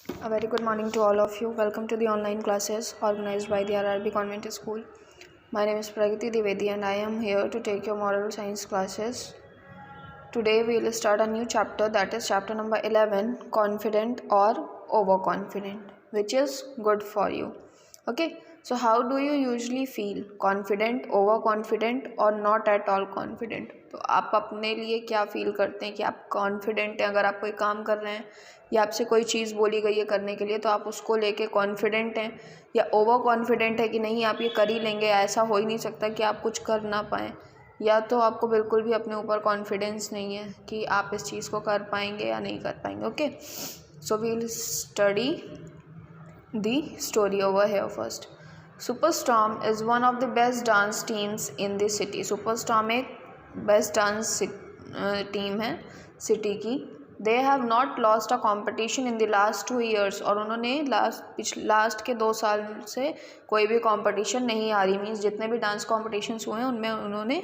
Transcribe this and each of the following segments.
A very good morning to all of you. Welcome to the online classes organized by the RRB Convent School. My name is Pragati Divedi and I am here to take your moral science classes. Today we will start a new chapter, that is chapter number 11, confident or overconfident, which is good for you. Okay, so how do you usually feel? Confident, overconfident or not at all confident? तो आप अपने लिए क्या feel करते हैं कि आप confident हैं? अगर आप कोई काम कर रहे हैं या आपसे कोई चीज़ बोली गई है करने के लिए तो आप उसको लेके कॉन्फिडेंट हैं या ओवर कॉन्फिडेंट है कि नहीं आप ये कर ही लेंगे, ऐसा हो ही नहीं सकता कि आप कुछ कर ना पाएँ, या तो आपको बिल्कुल भी अपने ऊपर कॉन्फिडेंस नहीं है कि आप इस चीज़ को कर पाएंगे या नहीं कर पाएंगे. Okay, so we will study the story over here first. Superstorm is one of the best dance teams in the city. Superstorm एक बेस्ट डांस टीम है सिटी की. They have not lost a competition in the last 2 years. और उन्होंने last के 2 साल से कोई भी कॉम्पिटिशन नहीं हारी. मीन्स जितने भी डांस कॉम्पिटिशन्स हुए हैं उनमें उन्होंने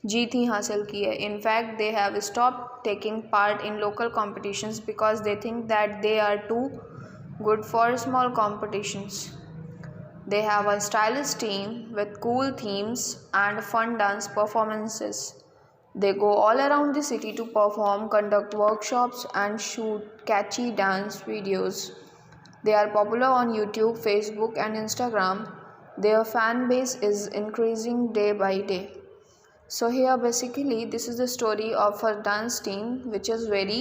जीत ही हासिल की है. In fact they have stop taking part in local competitions because they think that they are too good for small competitions. They have a stylish team with cool themes and fun dance performances. They go all around the city to perform, conduct workshops, and shoot catchy dance videos. They are popular on YouTube, Facebook, and Instagram. Their fan base is increasing day by day. So here basically this is the story of a dance team which is very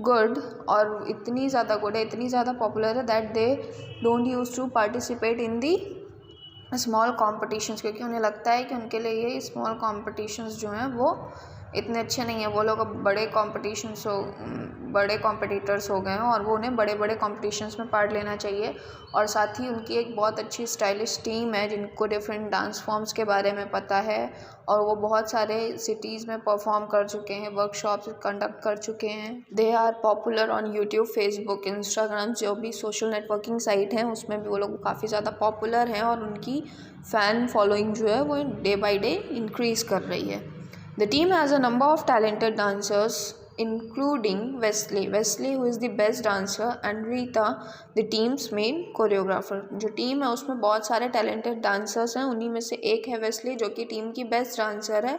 good, और इतनी ज़्यादा good है, इतनी ज़्यादा popular है that they don't use to participate in the small competitions, क्योंकि उन्हें लगता है कि उनके लिए ये स्मॉल कॉम्पिटिशन्स जो हैं वो इतने अच्छे नहीं हैं. वो लोग अब बड़े कॉम्पिटिटर्स हो गए हैं और वो उन्हें बड़े बड़े कॉम्पिटिशन्स में पार्ट लेना चाहिए. और साथ ही उनकी एक बहुत अच्छी स्टाइलिश टीम है जिनको डिफरेंट डांस फॉर्म्स के बारे में पता है और वो बहुत सारे सिटीज़ में परफॉर्म कर चुके हैं, वर्कशॉप्स कंडक्ट कर चुके हैं. They are popular on YouTube, Facebook, Instagram, जो भी सोशल नेटवर्किंग साइट हैं उसमें भी वो लोग काफ़ी ज़्यादा पॉपुलर हैं और उनकी फ़ैन फॉलोइंग जो है वो डे बाई डे इंक्रीज़ कर रही है. The team has a number of talented dancers including Wesley who is the best dancer and Rita the team's main choreographer. जो टीम है उसमें बहुत सारे talented dancers हैं, उन्हीं में से एक है वेस्ली जो कि टीम की बेस्ट डांसर है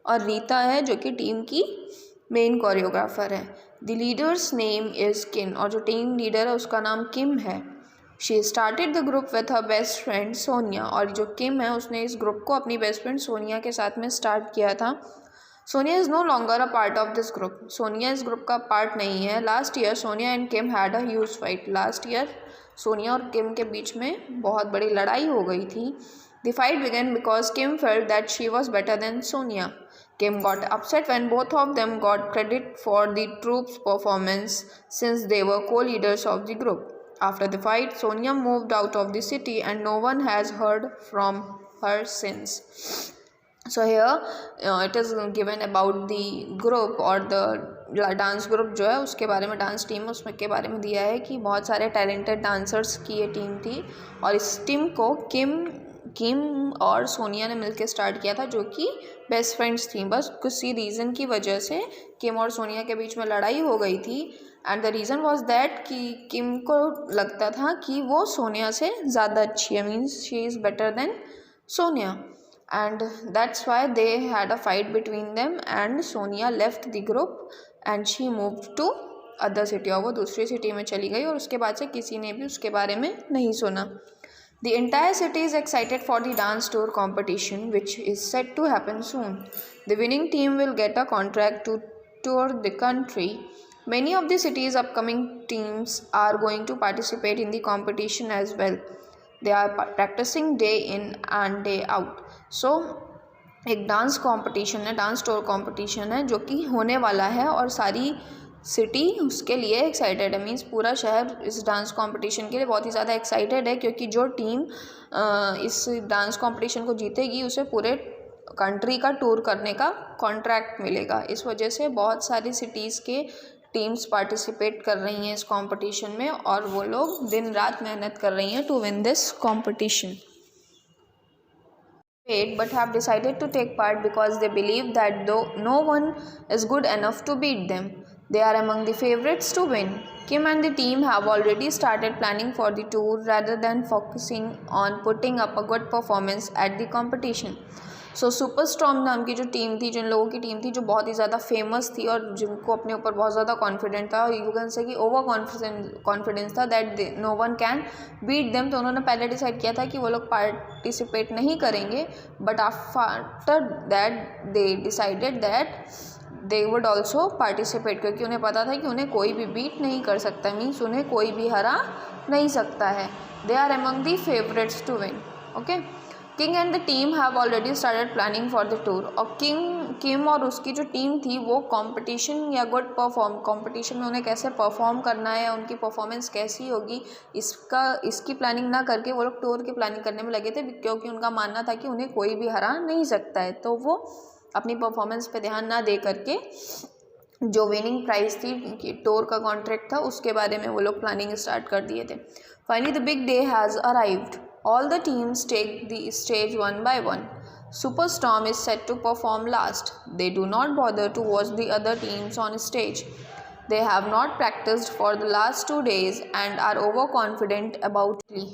और रीता है जो कि टीम की मेन कोरियोग्राफर है. The leader's name is किम, और जो टीम लीडर है उसका नाम किम है. She started the group with her best friend Sonia, और जो किम है उसने इस ग्रुप को अपनी बेस्ट फ्रेंड सोनिया के साथ में स्टार्ट किया था. Sonia is no longer a part of this group. Sonia इस ग्रुप का पार्ट नहीं है. Last year Sonia and Kim had a huge fight. Last year Sonia और किम के बीच में बहुत बड़ी लड़ाई हो गई थी. The fight began because Kim felt that she was better than Sonia. Kim got upset when both of them got credit for the troup's performance since they were co-leaders of the group. After the fight, Sonia moved out of the city and no one has heard from her since. So here it is given about the group और the dance group जो है उसके बारे में, dance team उसमें के बारे में दिया है कि बहुत सारे टैलेंटेड डांसर्स की ये टीम थी और इस टीम को किम और सोनिया ने मिलकर स्टार्ट किया था जो कि बेस्ट फ्रेंड्स थी. बस किसी रीज़न की वजह से किम और सोनिया के बीच में लड़ाई हो गई थी and the reason was that कि किम को लगता था कि वो सोनिया से ज़्यादा अच्छी है, means she is better than Sonia, and that's why they had a fight between them and Sonia left the group and she moved to other city. और वो दूसरी सिटी में चली गई और उसके बाद से किसी ने भी उसके बारे में नहीं सुना. The entire city is excited for the dance tour competition which is set to happen soon. The winning team will get a contract to tour the country. Many of the city's upcoming teams are going to participate in the competition as well. They are practicing day in and day out. So एक dance competition है, dance tour competition है जो कि होने वाला है और सारी सिटी उसके लिए एक्साइटेड है. मीन्स पूरा शहर इस डांस कॉम्पिटिशन के लिए बहुत ही ज़्यादा एक्साइटेड है क्योंकि जो टीम इस डांस कॉम्पिटिशन को जीतेगी उसे पूरे कंट्री का टूर करने का कॉन्ट्रैक्ट मिलेगा. इस वजह से बहुत सारी सिटीज़ के टीम्स पार्टिसिपेट कर रही हैं इस कंपटीशन में और वो लोग दिन रात मेहनत कर रही हैं to win this competition. But have decided to take part because they believe that though no one is good enough to beat them, they are among the favorites to win. Kim and the team have already started planning for the tour rather than focusing on putting up a good performance at the competition. सो सुपरस्टॉर्म नाम की जो team थी, जिन लोगों की team थी जो बहुत ही ज़्यादा फेमस थी और जिनको अपने ऊपर बहुत ज़्यादा कॉन्फिडेंट था, यू कैन से कि ओवर कॉन्फिडेंस था that no one can beat them, तो उन्होंने पहले डिसाइड किया था कि वो लोग पार्टिसिपेट नहीं करेंगे, but after that they decided that they would also participate, क्योंकि उन्हें पता था कि उन्हें कोई भी बीट नहीं कर सकता, मीन्स उन्हें कोई भी हरा नहीं सकता है. They are among the favourites to win. Okay, king and the team have already started planning for the tour. और किम और उसकी जो टीम थी वो कंपटीशन या कंपटीशन में उन्हें कैसे परफॉर्म करना है, उनकी परफॉर्मेंस कैसी होगी, इसकी प्लानिंग ना करके वो लोग टूर की प्लानिंग करने में लगे थे, क्योंकि उनका मानना था कि उन्हें कोई भी हरा नहीं सकता है. तो वो अपनी परफॉर्मेंस पे ध्यान ना दे करके जो विनिंग प्राइज़ थी, टूर का कॉन्ट्रैक्ट था, उसके बारे में वो लोग प्लानिंग स्टार्ट कर दिए थे. Finally the big day has arrived. All the teams take the stage one by one. Superstorm is set to perform last. They do not bother to watch the other teams on stage. They have not practiced for the last 2 days and are overconfident about it.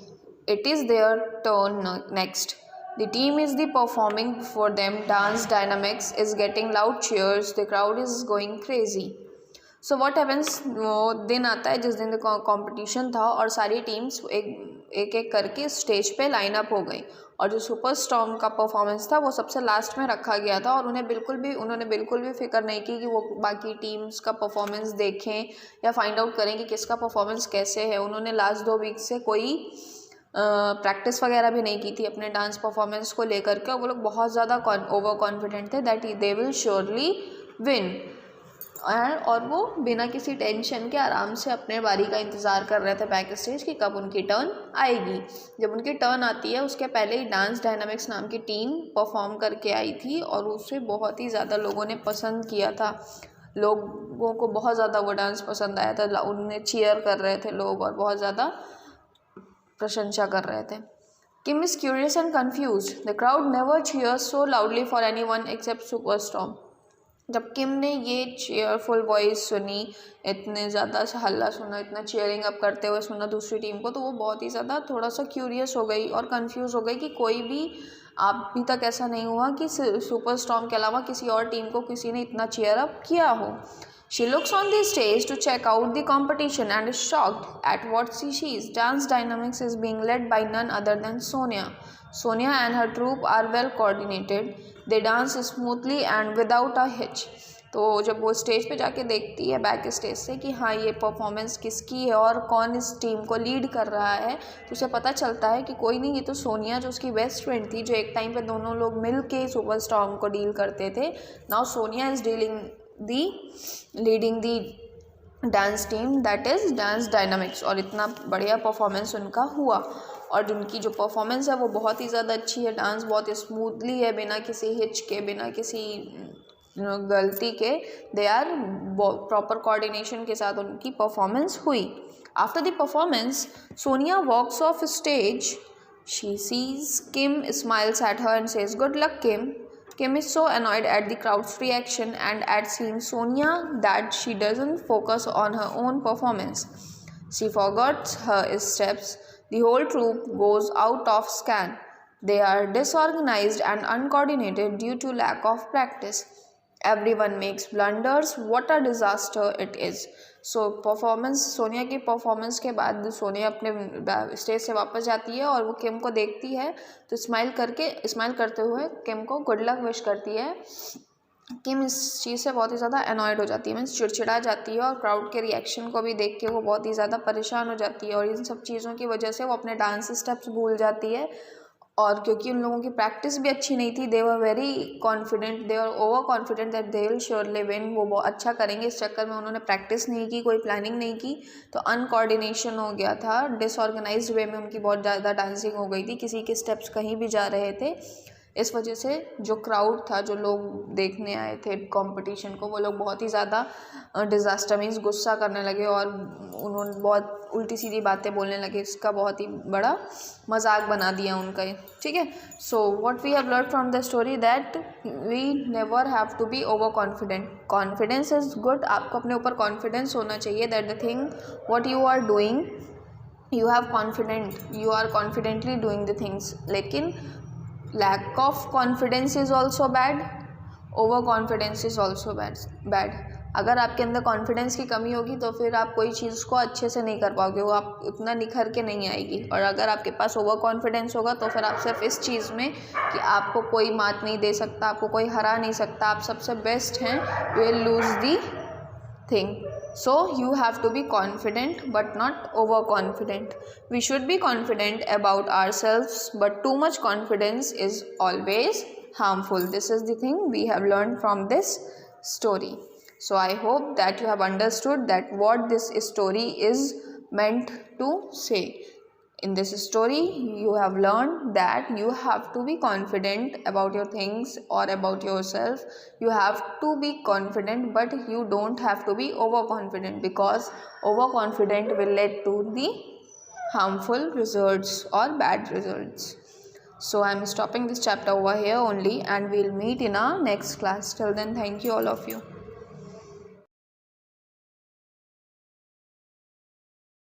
It is their turn next. The team is the performing for them. Dance dynamics is getting loud cheers. The crowd is going crazy. So what happens, वो दिन आता है जिस दिन competition था और सारी teams एक करके स्टेज पे लाइन अप हो गई, और जो सुपरस्टॉर्म का परफॉर्मेंस था वो सबसे लास्ट में रखा गया था, और उन्होंने बिल्कुल भी फिक्र नहीं की कि वो बाकी टीम्स का परफॉर्मेंस देखें या फाइंड आउट करें कि किसका परफॉर्मेंस कैसे है. उन्होंने लास्ट 2 वीक से कोई प्रैक्टिस वगैरह भी नहीं की थी अपने डांस परफॉर्मेंस को लेकर के, और वो लोग बहुत ज़्यादा ओवर कॉन्फिडेंट थे that they will surely win. और वो बिना किसी टेंशन के आराम से अपने बारी का इंतज़ार कर रहे थे बैक स्टेज कि कब उनकी टर्न आएगी. जब उनकी टर्न आती है उसके पहले ही डांस डायनामिक्स नाम की टीम परफॉर्म करके आई थी, और उसे बहुत ही ज़्यादा लोगों ने पसंद किया था. लोगों को बहुत ज़्यादा वो डांस पसंद आया था, उन्हें चीयर कर रहे थे लोग और बहुत ज़्यादा प्रशंसा कर रहे थे. Kim is curious and confuse. The crowd never cheers so loudly for anyone except Superstorm. जब किम ने ये चेयरफुल वॉइस सुनी, इतने ज़्यादा हल्ला सुना, इतना चीयरिंग अप करते हुए सुना दूसरी टीम को, तो वो बहुत ही ज़्यादा थोड़ा सा क्यूरियस हो गई और कंफ्यूज हो गई कि कोई भी अभी तक ऐसा नहीं हुआ कि सुपरस्टॉर्म के अलावा किसी और टीम को किसी ने इतना चीयर अप किया हो. She looks on the stage to check out the competition and is shocked at what she sees. Dance dynamics is being led by none other than Sonia. Sonia and her troupe are well coordinated. They dance smoothly and without a hitch. तो जब वो stage पे जाके देखती है back stage से कि हाँ ये परफॉर्मेंस किसकी है और कौन इस टीम को लीड कर रहा है, तो उसे पता चलता है कि कोई नहीं, ये तो सोनिया जो उसकी बेस्ट फ्रेंड थी, जो एक टाइम पे दोनों लोग मिल के सुपरस्टॉर्म को डील करते थे. Now Sonia is leading the dance team that is dance dynamics. और इतना बढ़िया परफॉर्मेंस उनका हुआ, और उनकी जो परफॉर्मेंस है वो बहुत ही ज़्यादा अच्छी है. डांस बहुत स्मूथली है, बिना किसी हिच के, बिना किसी गलती के. दे आर प्रॉपर कोऑर्डिनेशन के साथ उनकी परफॉर्मेंस हुई. After the performance Sonia walks off stage. She sees Kim, smiles at her and says good luck Kim. Kim is so annoyed at the crowd's reaction and at seeing Sonia that she doesn't focus on her own performance. She forgets her steps. The whole troupe goes out of scan. They are disorganized and uncoordinated due to lack of practice. Everyone makes blunders. What a disaster it is. सो सोनिया की performance के बाद सोनिया अपने stage से वापस जाती है और वो किम को देखती है तो स्माइल करते हुए किम को गुड लक विश करती है. किम इस चीज़ से बहुत ही ज़्यादा अनॉयड हो जाती है, मीन्स चिड़चिड़ा जाती है, और क्राउड के रिएक्शन को भी देख के वो बहुत ही ज़्यादा परेशान हो जाती है, और इन सब चीज़ों की वजह से वो अपने डांस स्टेप्स भूल जाती है. और क्योंकि उन लोगों की प्रैक्टिस भी अच्छी नहीं थी, they were very confident, they were over confident that they will surely win, वो बहुत अच्छा करेंगे. इस चक्कर में उन्होंने प्रैक्टिस नहीं की, कोई प्लानिंग नहीं की, तो अनकोऑर्डिनेशन हो गया था. डिसऑर्गेनाइज्ड वे में उनकी बहुत ज़्यादा डांसिंग हो गई थी, किसी के स्टेप्स कहीं भी जा रहे थे. इस वजह से जो क्राउड था, जो लोग देखने आए थे कंपटीशन को, वो लोग बहुत ही ज़्यादा डिज़ास्टर मीन्स गुस्सा करने लगे और उन्होंने बहुत उल्टी सीधी बातें बोलने लगे, इसका बहुत ही बड़ा मजाक बना दिया उनका, ठीक है। So what we have learn from the story that we never have to be over confident. Confidence is good, आपको अपने ऊपर कॉन्फिडेंस होना चाहिए that the thing what you are doing you have confident, you are confidently doing the things. लेकिन lack of confidence is also bad, over confidence is also bad. अगर आपके अंदर confidence की कमी होगी तो फिर आप कोई चीज़ को अच्छे से नहीं कर पाओगे, वो आप उतना निखर के नहीं आएगी। और अगर आपके पास ओवर कॉन्फिडेंस होगा तो फिर आप सिर्फ इस चीज़ में कि आपको कोई मात नहीं दे सकता, आपको कोई हरा नहीं सकता, आप सबसे बेस्ट हैं, you will lose the thing. So you have to be confident but not overconfident. We should be confident about ourselves, but too much confidence is always harmful. This is the thing we have learned from this story. So I hope that you have understood that what this story is meant to say. In this story, you have learned that you have to be confident about your things or about yourself. You have to be confident, but you don't have to be overconfident, because overconfident will lead to the harmful results or bad results. So I am stopping this chapter over here only, and we'll meet in our next class. Till then, thank you all of you.